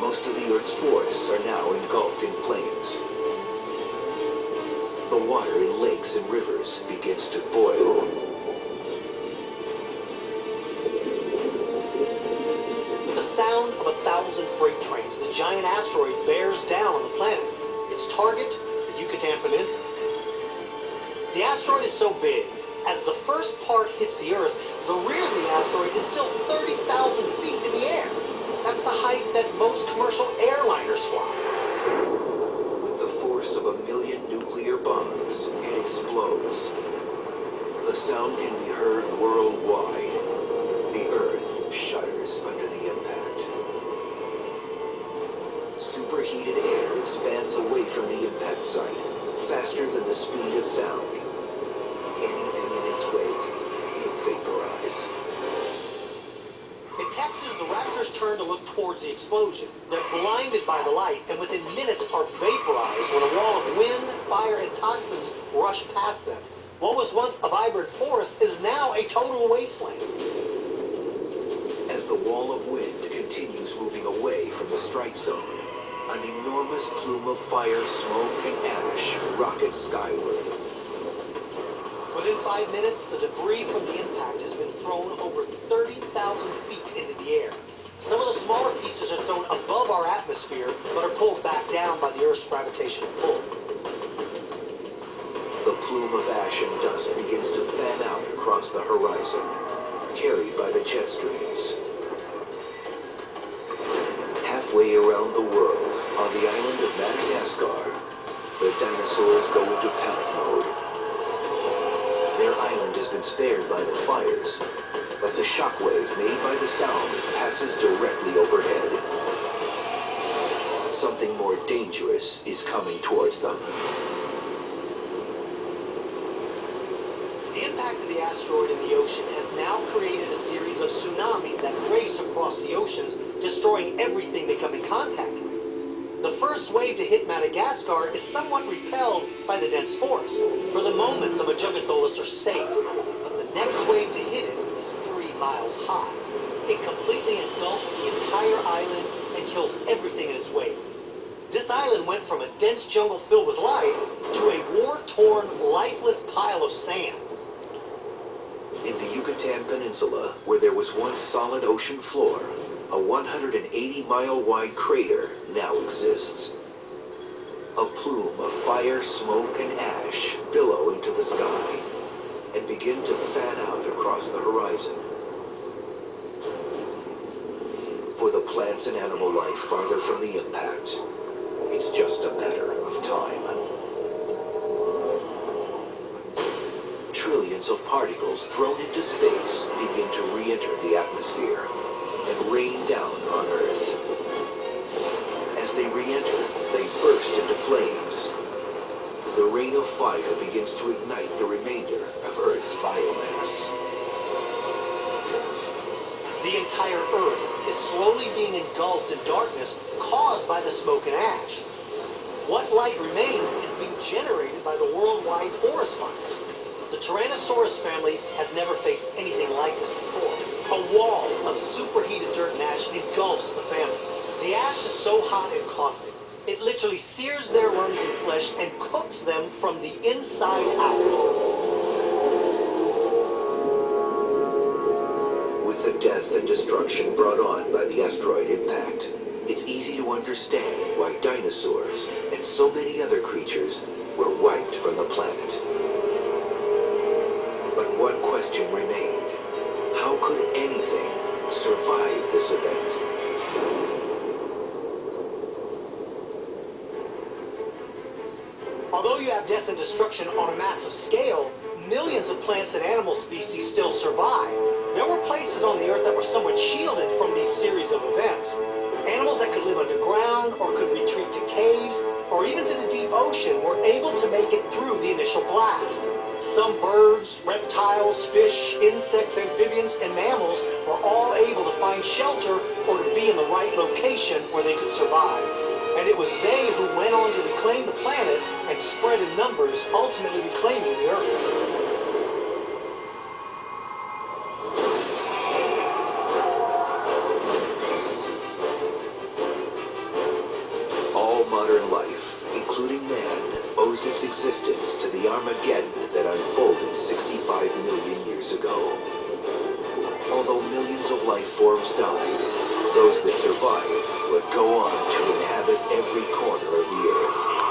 most of the Earth's forests are now engulfed in flames. The water in lakes and rivers begins to boil. With the sound of 1,000 freight trains, the giant asteroid bears down on the planet. Its target, the Yucatan Peninsula. The asteroid is so big, as the first part hits the Earth, the rear of the asteroid is still 30,000 feet in the air. That's the height that most commercial airliners fly. With the force of 1 million nuclear bombs, it explodes. The sound can be heard worldwide. The Earth shudders under the impact. Superheated air expands away from the impact site, faster than the speed of sound. Anything in its wake will vaporize. In Texas, the raptors turn to look towards the explosion. They're blinded by the light, and within minutes are vaporized when a wall of wind, fire, and toxins rush past them. What was once a vibrant forest is now a total wasteland. As the wall of wind continues moving away from the strike zone, an enormous plume of fire, smoke, and ash rockets skyward. Within 5 minutes, the debris from the impact has been thrown over 30,000 feet into the air. Some of the smaller pieces are thrown above our atmosphere, but are pulled back down by the Earth's gravitational pull. The plume of ash and dust begins to fan out across the horizon, carried by the jet streams. Halfway around the world, on the island of Madagascar, the dinosaurs go into panic mode. Their island has been spared by the fires, but the shockwave made by the sound passes directly overhead. Something more dangerous is coming towards them. The impact of the asteroid in the ocean has now created a series of tsunamis that race across the oceans, destroying everything they come in contact with. The first wave to hit Madagascar is somewhat repelled by the dense forest. For the moment, the Majungatholus are safe, but the next wave to hit it is 3 miles high. It completely engulfs the entire island and kills everything in its wake. This island went from a dense jungle filled with life to a war-torn, lifeless pile of sand. In the Yucatan Peninsula, where there was once solid ocean floor, a 180-mile-wide crater now exists. A plume of fire, smoke, and ash billow into the sky and begin to fan out across the horizon. For the plants and animal life farther from the impact, it's just a matter of time. Trillions of particles thrown into space begin to re-enter the atmosphere and rain down on Earth. As they re-enter, they burst into flames. The rain of fire begins to ignite the remainder of Earth's biomass. The entire Earth is slowly being engulfed in darkness caused by the smoke and ash. What light remains is being generated by the worldwide forest fires. The Tyrannosaurus family has never faced anything like this before. A wall of superheated dirt and ash engulfs the family. The ash is so hot and caustic, it literally sears their lungs and flesh and cooks them from the inside out. With the death and destruction brought on by the asteroid impact, it's easy to understand why dinosaurs and so many other creatures were wiped from the planet. But one question remained. How could anything survive this event? Although you have death and destruction on a massive scale, millions of plants and animal species still survive. There were places on the Earth that were somewhat shielded from these series of events. Animals that could live underground or could retreat to caves or even to the deep ocean were able to make it through the initial blast. Some birds, reptiles, fish, insects, amphibians, and mammals were all able to find shelter or to be in the right location where they could survive. And it was they who went on to reclaim the planet and spread in numbers, ultimately reclaiming the Earth. modern life, including man, owes its existence to the Armageddon that unfolded 65 million years ago. Although millions of life forms died, those that survived would go on to inhabit every corner of the Earth.